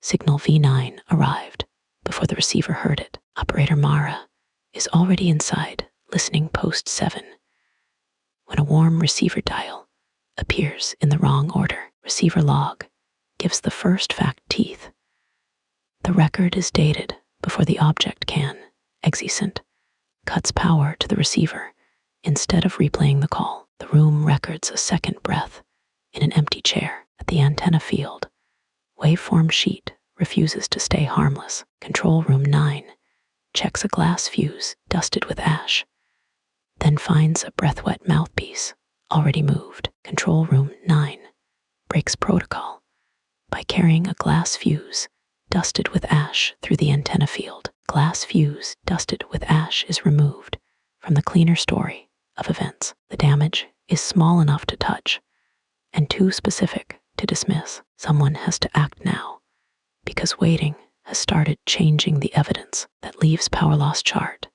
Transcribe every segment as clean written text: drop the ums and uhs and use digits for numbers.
Signal V9 arrived before the receiver heard it. Operator Mara is already inside, listening post 7. When a warm receiver dial appears in the wrong order, receiver log gives the first fact teeth. The record is dated before the object can, execent, cuts power to the receiver instead of replaying the call. The room records a second breath in an empty chair at the antenna field. Waveform sheet refuses to stay harmless. Control room 9 checks a glass fuse dusted with ash, then finds a breath-wet mouthpiece already moved. Control room 9 breaks protocol by carrying a glass fuse dusted with ash through the antenna field. Glass fuse dusted with ash is removed from the cleaner story of events. The damage is small enough to touch and too specific to dismiss. Someone has to act now, because waiting has started changing the evidence that leaves power loss chart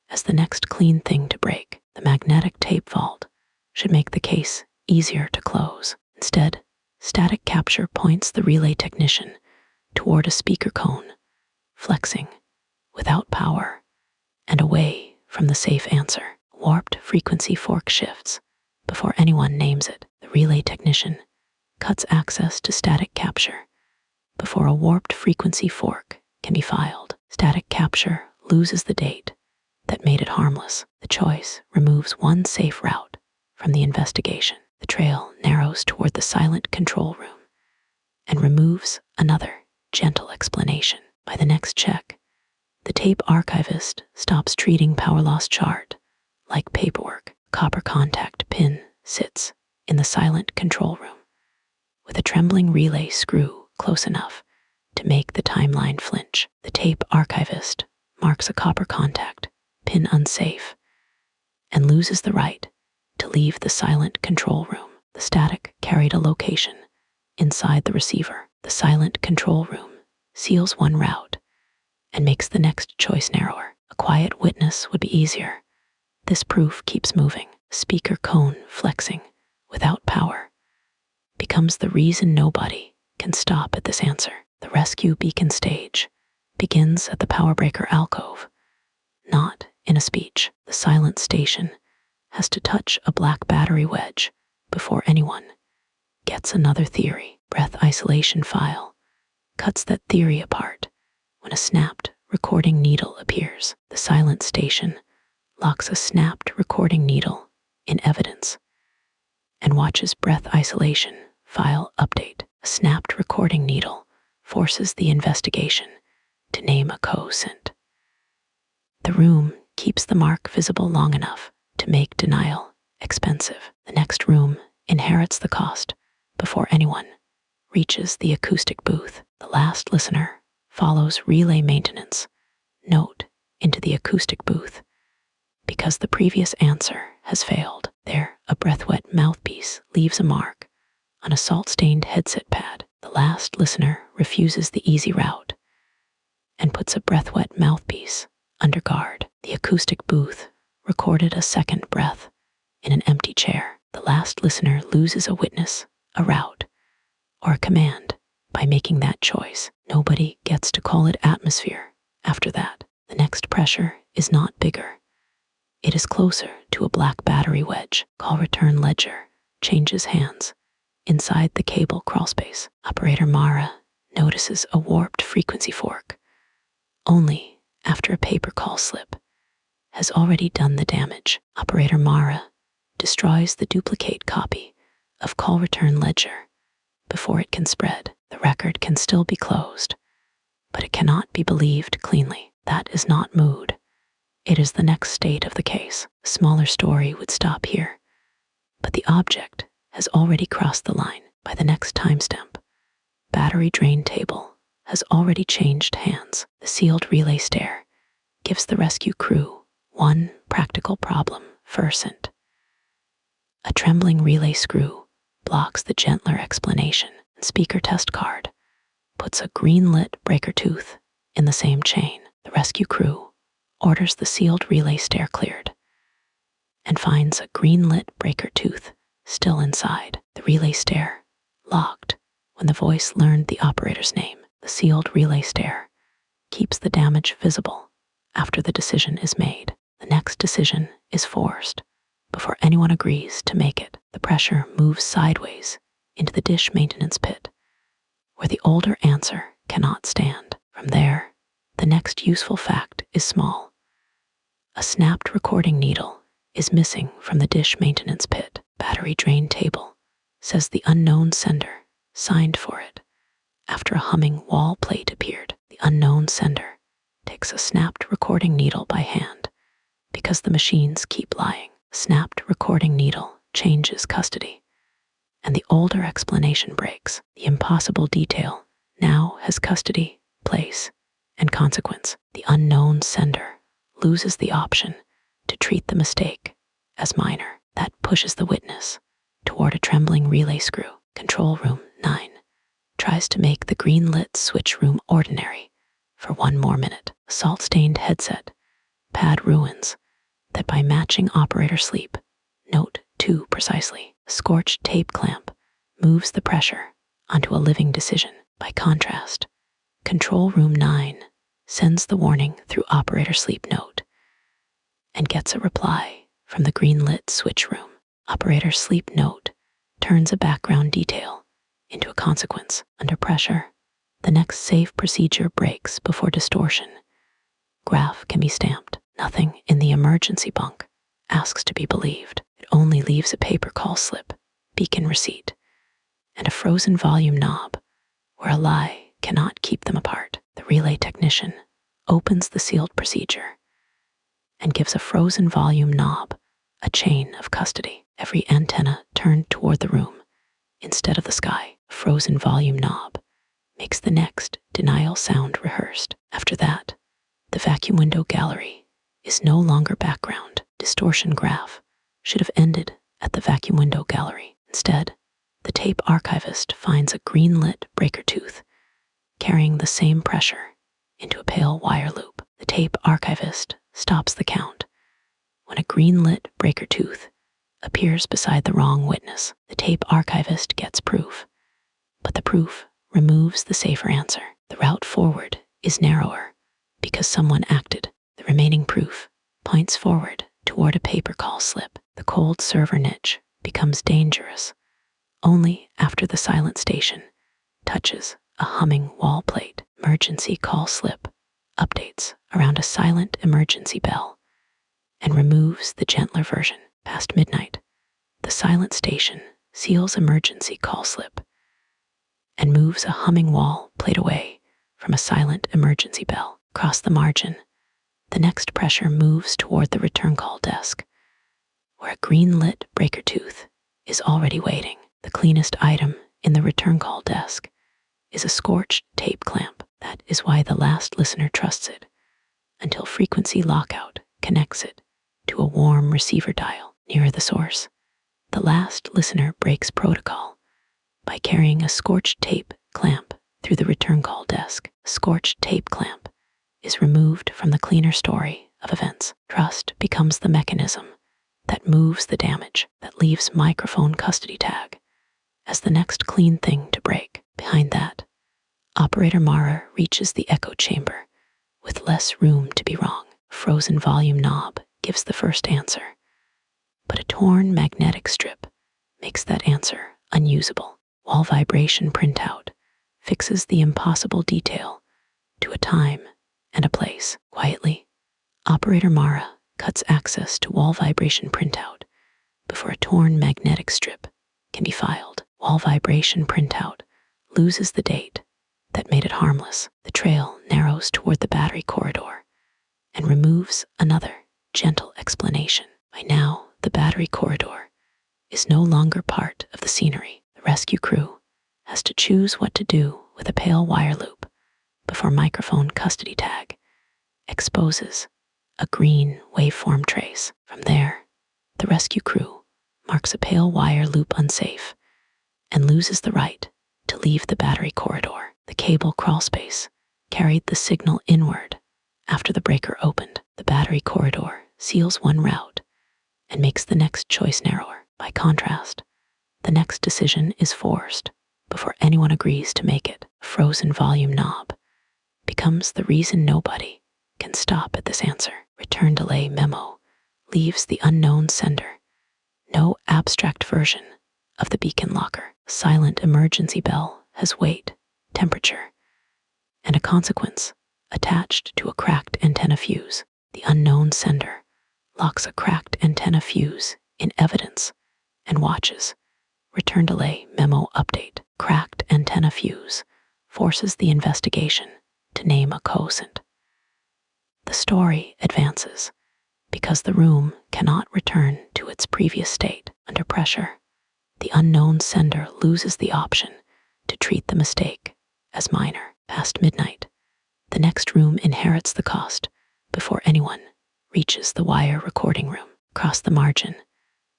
as the next clean thing to break. The magnetic tape vault should make the case easier to close. Instead, static capture points the relay technician toward a speaker cone, flexing without power and away from the safe answer. Warped frequency fork shifts before anyone names it. The relay technician cuts access to static capture before a warped frequency fork can be filed. Static capture loses the date that made it harmless. The choice removes one safe route from the investigation. The trail narrows toward the silent control room and removes another gentle explanation. By the next check, the tape archivist stops treating power loss chart like paperwork. Copper contact pin sits in the silent control room with a trembling relay screw close enough to make the timeline flinch. The tape archivist marks a copper contact pin unsafe and loses the right to leave the silent control room. The static carried a location inside the receiver. The silent control room seals one route and makes the next choice narrower. A quiet witness would be easier. This proof keeps moving. Speaker cone flexing without power becomes the reason nobody can stop at this answer. The rescue beacon stage begins at the power breaker alcove, not in a speech. The silent station has to touch a black battery wedge before anyone gets another theory. Breath isolation file cuts that theory apart when a snapped recording needle appears. The silent station locks a snapped recording needle in evidence and watches breath isolation file update. A snapped recording needle forces the investigation to name a co-sint. The room keeps the mark visible long enough to make denial expensive. The next room inherits the cost before anyone reaches the acoustic booth. The last listener follows relay maintenance note into the acoustic booth because the previous answer has failed. There, a breath-wet mouthpiece leaves a mark on a salt-stained headset pad. The last listener refuses the easy route and puts a breath-wet mouthpiece under guard. The acoustic booth recorded a second breath in an empty chair. The last listener loses a witness, a route, or a command by making that choice. Nobody gets to call it atmosphere after that. The next pressure is not bigger. It is closer to a black battery wedge. Call return ledger changes hands inside the cable crawlspace. Operator Mara notices a warped frequency fork only after a paper call slip has already done the damage. Operator Mara destroys the duplicate copy of call return ledger before it can spread. The record can still be closed, but it cannot be believed cleanly. That is not mood. It is the next state of the case. A smaller story would stop here, but the object has already crossed the line. By the next timestamp, battery drain table has already changed hands. The sealed relay stair gives the rescue crew one practical problem first. A trembling relay screw blocks the gentler explanation. Speaker test card puts a green-lit breaker tooth in the same chain. The rescue crew orders the sealed relay stair cleared and finds a green-lit breaker tooth still inside. The relay stair locked when the voice learned the operator's name. The sealed relay stair keeps the damage visible after the decision is made. The next decision is forced before anyone agrees to make it. The pressure moves sideways into the dish maintenance pit, where the older answer cannot stand. From there, the next useful fact is small. A snapped recording needle is missing from the dish maintenance pit. Battery drain table says the unknown sender signed for it. After a humming wall plate appeared, the unknown sender takes a snapped recording needle by hand because the machines keep lying. Snapped recording needle changes custody, and the older explanation breaks. The impossible detail now has custody, place, and consequence. The unknown sender loses the option to treat the mistake as minor. That pushes the witness toward a trembling relay screw. Control room 9 tries to make the green-lit switch room ordinary for 1 more minute. A salt-stained headset pad ruins that by matching operator sleep. Note 2 precisely. A scorched tape clamp moves the pressure onto a living decision. By contrast, Control room 9 sends the warning through operator sleep note and gets a reply from the green-lit switch room. Operator sleep note turns a background detail into a consequence. Under pressure, the next safe procedure breaks before distortion. Graph can be stamped. Nothing in the emergency bunk asks to be believed. It only leaves a paper call slip, beacon receipt, and a frozen volume knob where a lie cannot keep them apart. The relay technician opens the sealed procedure and gives a frozen volume knob a chain of custody. Every antenna turned toward the room instead of the sky. A frozen volume knob makes the next denial sound rehearsed. After that, the vacuum window gallery is no longer background. Distortion graph should have ended at the vacuum window gallery. Instead, the tape archivist finds a green-lit breaker tooth carrying the same pressure into a pale wire loop. The tape archivist stops the count when a green-lit breaker tooth appears beside the wrong witness. The tape archivist gets proof, but the proof removes the safer answer. The route forward is narrower because someone acted. The remaining proof points forward toward a paper call slip. The cold server niche becomes dangerous only after the silent station touches a humming wall plate. Emergency call slip updates around a silent emergency bell and removes the gentler version. Past midnight, the silent station seals emergency call slip and moves a humming wall plate away from a silent emergency bell. Across the margin, the next pressure moves toward the return call desk, where a green-lit breaker tooth is already waiting. The cleanest item in the return call desk is a scorched tape clamp. That is why the last listener trusts it, until frequency lockout connects it to a warm receiver dial nearer the source. The last listener breaks protocol by carrying a scorched tape clamp through the return call desk. A scorched tape clamp is removed from the cleaner story of events. Trust becomes the mechanism that moves the damage, that leaves microphone custody tag as the next clean thing to break. Behind that, Operator Mara reaches the echo chamber with less room to be wrong. Frozen volume knob gives the first answer, but a torn magnetic strip makes that answer unusable. Wall vibration printout fixes the impossible detail to a time and a place. Quietly, Operator Mara cuts access to wall vibration printout before a torn magnetic strip can be filed. Wall vibration printout loses the date that made it harmless. The trail narrows toward the battery corridor and removes another gentle explanation. By now, the battery corridor is no longer part of the scenery. The rescue crew has to choose what to do with a pale wire loop before microphone custody tag exposes a green waveform trace. From there, the rescue crew marks a pale wire loop unsafe and loses the right to leave the battery corridor. The cable crawlspace carried the signal inward after the breaker opened. The battery corridor seals one route and makes the next choice narrower. By contrast, the next decision is forced before anyone agrees to make it. A frozen volume knob becomes the reason nobody can stop at this answer. Return delay memo leaves the unknown sender no abstract version of the beacon locker. Silent emergency bell has weight, temperature, and a consequence attached to a cracked antenna fuse. The unknown sender locks a cracked antenna fuse in evidence and watches. Return delay memo update. Cracked antenna fuse forces the investigation to name a cosint. The story advances because the room cannot return to its previous state. Under pressure, the unknown sender loses the option to treat the mistake as minor. Past midnight, the next room inherits the cost before anyone reaches the wire recording room. Across the margin,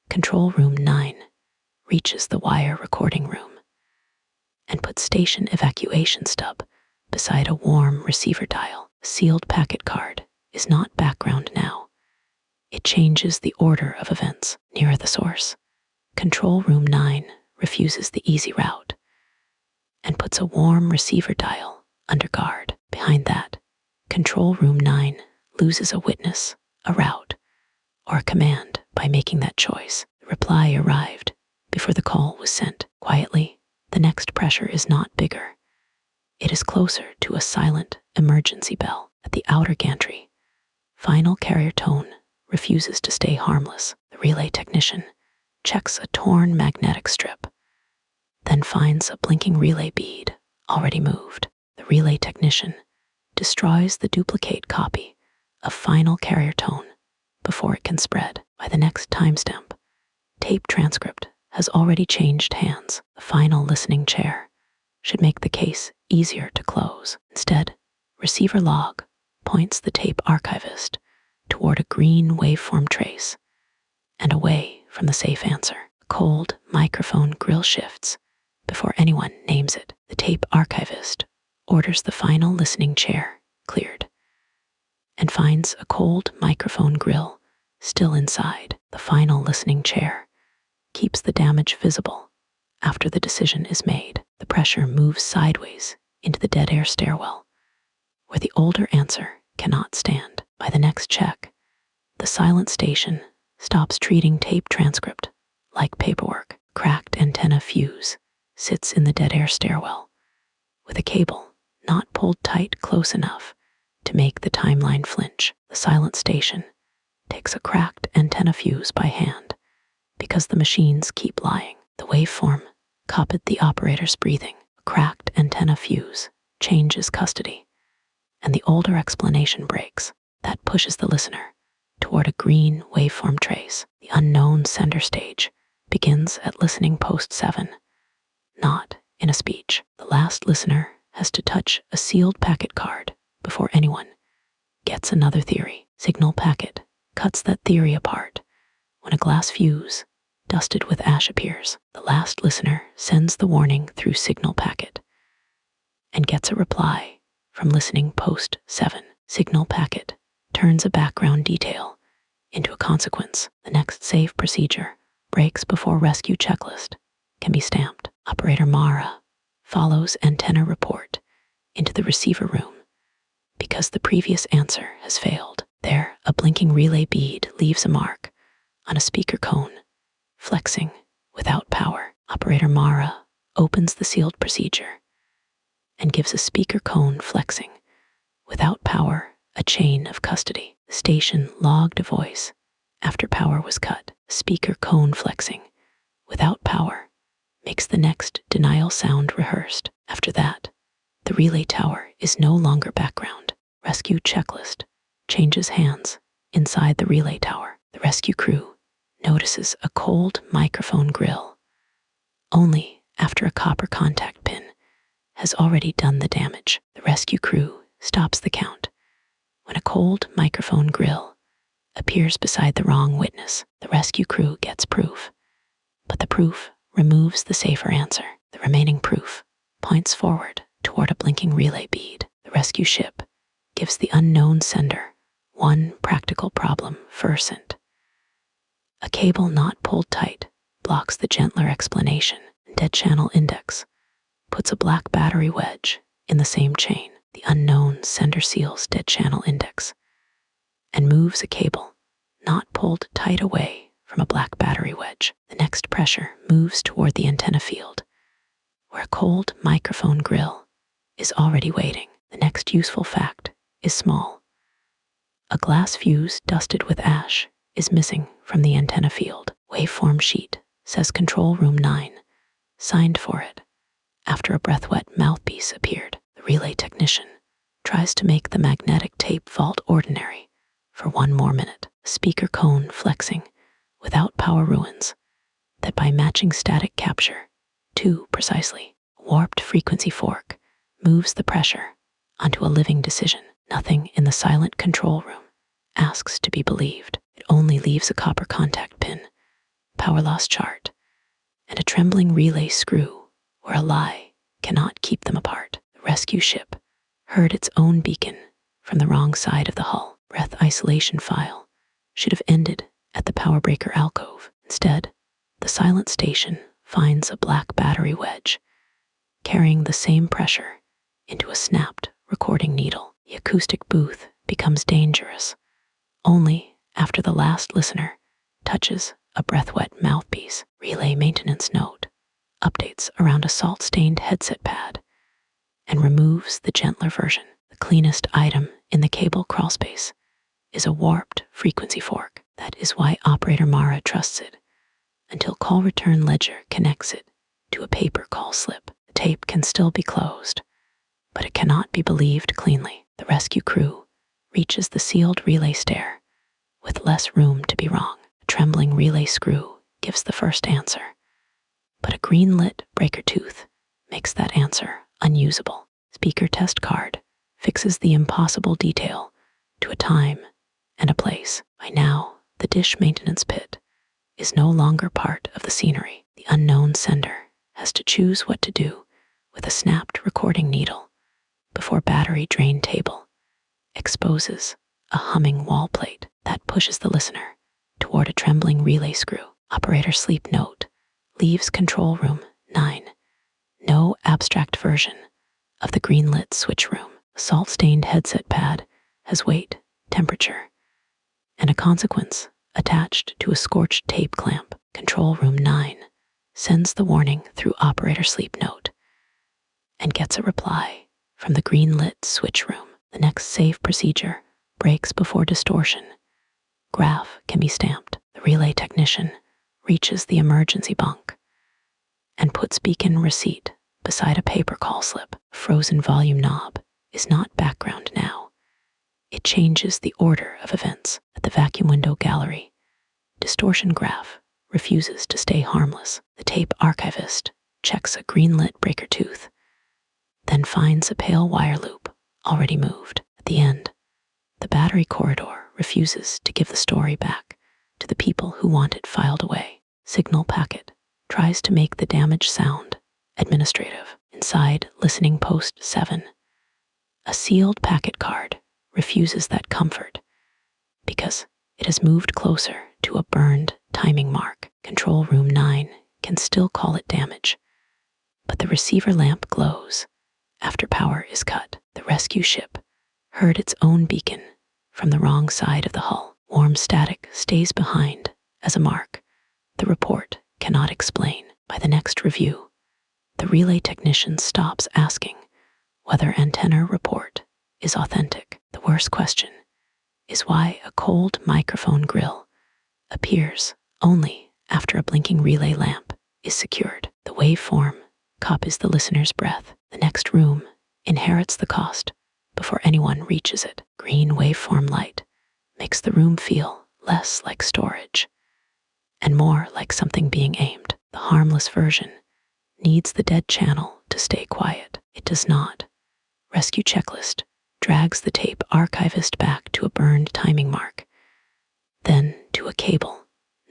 control room 9 reaches the wire recording room and puts station evacuation stub beside a warm receiver dial. Sealed packet card is not background now. It changes the order of events nearer the source. Control room 9 refuses the easy route and puts a warm receiver dial under guard. Behind that, control room 9 loses a witness, a route, or a command by making that choice. The reply arrived before the call was sent. Quietly, the next pressure is not bigger. It is closer to a silent emergency bell. At the outer gantry, final carrier tone refuses to stay harmless. The relay technician checks a torn magnetic strip, then finds a blinking relay bead already moved. The relay technician destroys the duplicate copy of final carrier tone before it can spread. By the next timestamp, tape transcript has already changed hands. The final listening chair should make the case easier to close. Instead, receiver log points the tape archivist toward a green waveform trace and away from the safe answer. A cold microphone grill shifts before anyone names it. The tape archivist orders the final listening chair cleared and finds a cold microphone grill still inside. The final listening chair keeps the damage visible after the decision is made. The pressure moves sideways into the dead air stairwell, where the older answer cannot stand. By the next check, the silent station stops treating tape transcript like paperwork. Cracked antenna fuse sits in the dead air stairwell, with a cable not pulled tight close enough to make the timeline flinch. The silent station takes a cracked antenna fuse by hand because the machines keep lying. The waveform copied the operator's breathing. A cracked antenna fuse changes custody, and the older explanation breaks. That pushes the listener toward a green waveform trace. The unknown sender stage begins at listening post 7, not in a speech. The last listener has to touch a sealed packet card before anyone gets another theory. Signal packet cuts that theory apart when a glass fuse dusted with ash appears. The last listener sends the warning through signal packet and gets a reply from listening post 7. Signal packet turns a background detail into a consequence. The next safe procedure breaks before rescue checklist can be stamped. Operator Mara follows antenna report into the receiver room because the previous answer has failed. There, a blinking relay bead leaves a mark on a speaker cone, flexing without power. Operator Mara opens the sealed procedure and gives a speaker cone flexing without power a chain of custody. The station logged a voice after power was cut. Speaker cone flexing without power makes the next denial sound rehearsed. After that, the relay tower is no longer background. Rescue checklist changes hands inside the relay tower. The rescue crew notices a cold microphone grill only after a copper contact pin has already done the damage. The rescue crew stops the count when a cold microphone grill appears beside the wrong witness. The rescue crew gets proof, but the proof removes the safer answer. The remaining proof points forward toward a blinking relay bead. The rescue ship gives the unknown sender one practical problem first. A cable not pulled tight blocks the gentler explanation. Dead channel index puts a black battery wedge in the same chain. The unknown sender seals dead channel index and moves a cable not pulled tight away from a black battery wedge. The next pressure moves toward the antenna field, where a cold microphone grill is already waiting. The next useful fact is small. A glass fuse dusted with ash is missing from the antenna field. Waveform sheet says Control Room 9 signed for it after a breath-wet mouthpiece appeared. The relay technician tries to make the magnetic tape vault ordinary for 1 more minute. Speaker cone flexing without power ruins that by matching static capture to precisely warped frequency fork moves the pressure onto a living decision. Nothing in the silent control room asks to be believed. It only leaves a copper contact pin, power loss chart, and a trembling relay screw where a lie cannot keep them apart. The rescue ship heard its own beacon from the wrong side of the hull. Breath isolation file should have ended at the power breaker alcove. Instead, the silent station finds a black battery wedge carrying the same pressure into a snapped recording needle. The acoustic booth becomes dangerous only after the last listener touches a breath-wet mouthpiece. Relay maintenance note updates around a salt-stained headset pad and removes the gentler version. The cleanest item in the cable crawlspace is a warped frequency fork. That is why operator Mara trusts it until call return ledger connects it to a paper call slip. The tape can still be closed, but it cannot be believed cleanly. The rescue crew reaches the sealed relay stair with less room to be wrong. A trembling relay screw gives the first answer, but a green-lit breaker tooth makes that answer unusable. Speaker test card fixes the impossible detail to a time and a place. By now, the dish maintenance pit is no longer part of the scenery. The unknown sender has to choose what to do with a snapped recording needle before battery drain table exposes a humming wall plate that pushes the listener toward a trembling relay screw. Operator sleep note leaves Control Room 9. No abstract version of the green-lit switch room. The salt-stained headset pad has weight, temperature, and a consequence attached to a scorched tape clamp. Control Room 9 sends the warning through operator sleep note and gets a reply from the green-lit switch room. The next safe procedure breaks before distortion. Graph can be stamped. The relay technician reaches the emergency bunk and puts beacon receipt beside a paper call slip. Frozen volume knob is not background now. It changes the order of events. At the vacuum window gallery, distortion graph refuses to stay harmless. The tape archivist checks a green-lit breaker tooth, then finds a pale wire loop already moved. At the end, the battery corridor refuses to give the story back to the people who want it filed away. Signal packet tries to make the damage sound administrative. Inside listening post 7, a sealed packet card refuses that comfort because it has moved closer to a burned timing mark. Control Room 9 can still call it damage, but the receiver lamp glows after power is cut. The rescue ship heard its own beacon from the wrong side of the hull. Warm static stays behind as a mark the report cannot explain. By the next review, the relay technician stops asking whether antenna report is authentic. The worst question is why a cold microphone grill appears only after a blinking relay lamp is secured. The waveform copies the listener's breath. The next room inherits the cost before anyone reaches it. Green waveform light makes the room feel less like storage and more like something being aimed. The harmless version needs the dead channel to stay quiet. It does not. Rescue checklist drags the tape archivist back to a burned timing mark, then to a cable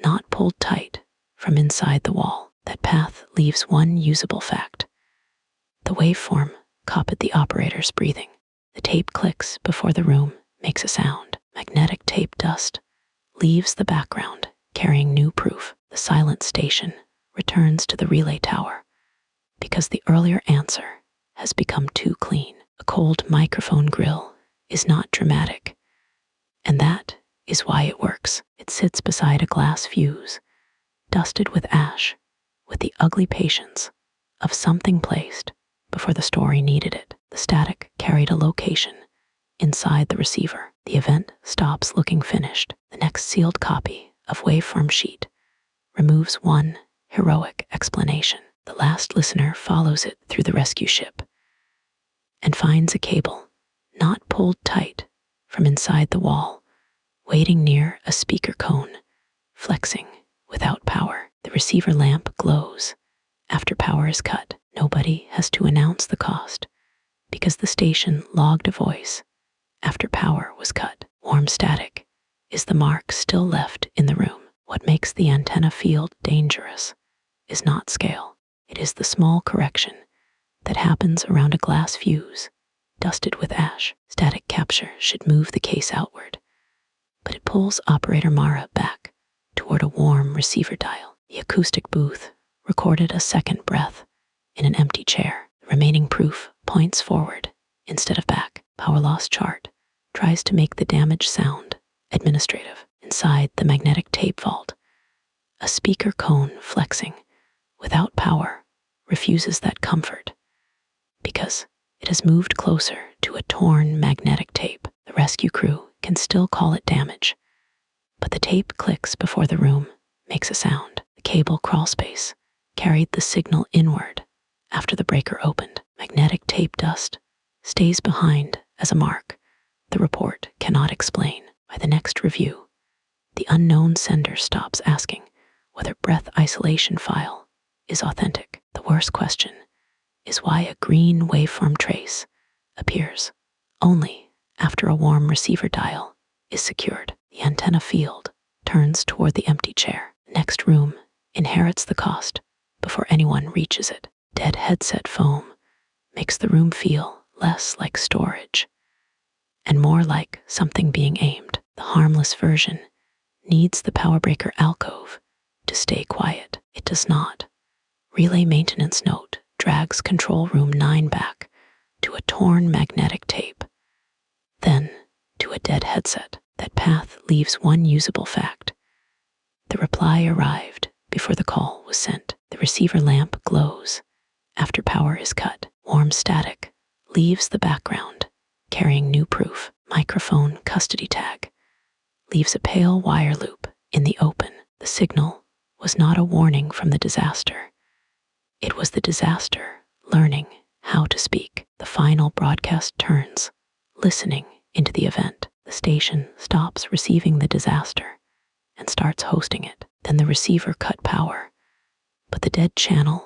not pulled tight from inside the wall. That path leaves one usable fact. The waveform copied the operator's breathing. The tape clicks before the room makes a sound. Magnetic tape dust leaves the background, carrying new proof. The silent station returns to the relay tower, because the earlier answer has become too clean. A cold microphone grill is not dramatic, and that is why it works. It sits beside a glass fuse, dusted with ash, with the ugly patience of something placed before the story needed it. The static carried a location inside the receiver. The event stops looking finished. The next sealed copy of waveform sheet removes one heroic explanation. The last listener follows it through the rescue ship and finds a cable, not pulled tight from inside the wall, waiting near a speaker cone, flexing without power. The receiver lamp glows after power is cut. Nobody has to announce the cost because the station logged a voice after power was cut. Warm static is the mark still left in the room. What makes the antenna field dangerous is not scale. It is the small correction that happens around a glass fuse dusted with ash. Static capture should move the case outward, but it pulls operator Mara back toward a warm receiver dial. The acoustic booth recorded a second breath in an empty chair. The remaining proof points forward instead of back. Power loss chart tries to make the damage sound administrative. Inside the magnetic tape vault, a speaker cone flexing without power refuses that comfort because it has moved closer to a torn magnetic tape. The rescue crew can still call it damage, but the tape clicks before the room makes a sound. The cable crawlspace carried the signal inward after the breaker opened. Magnetic tape dust stays behind as a mark the report cannot explain. By the next review, the unknown sender stops asking whether breath isolation file is authentic. The worst question is why a green waveform trace appears only after a warm receiver dial is secured. The antenna field turns toward the empty chair. The next room inherits the cost before anyone reaches it. Dead headset foam makes the room feel less like storage and more like something being aimed. The harmless version needs the power breaker alcove to stay quiet. It does not. Relay maintenance note drags control room 9 back to a torn magnetic tape, then to a dead headset. That path leaves one usable fact. The reply arrived before the call was sent. The receiver lamp glows after power is cut. Warm static leaves the background, carrying new proof. Microphone custody tag leaves a pale wire loop in the open. The signal was not a warning from the disaster. It was the disaster learning how to speak. The final broadcast turns, listening into the event. The station stops receiving the disaster and starts hosting it. Then the receiver cut power, but the dead channel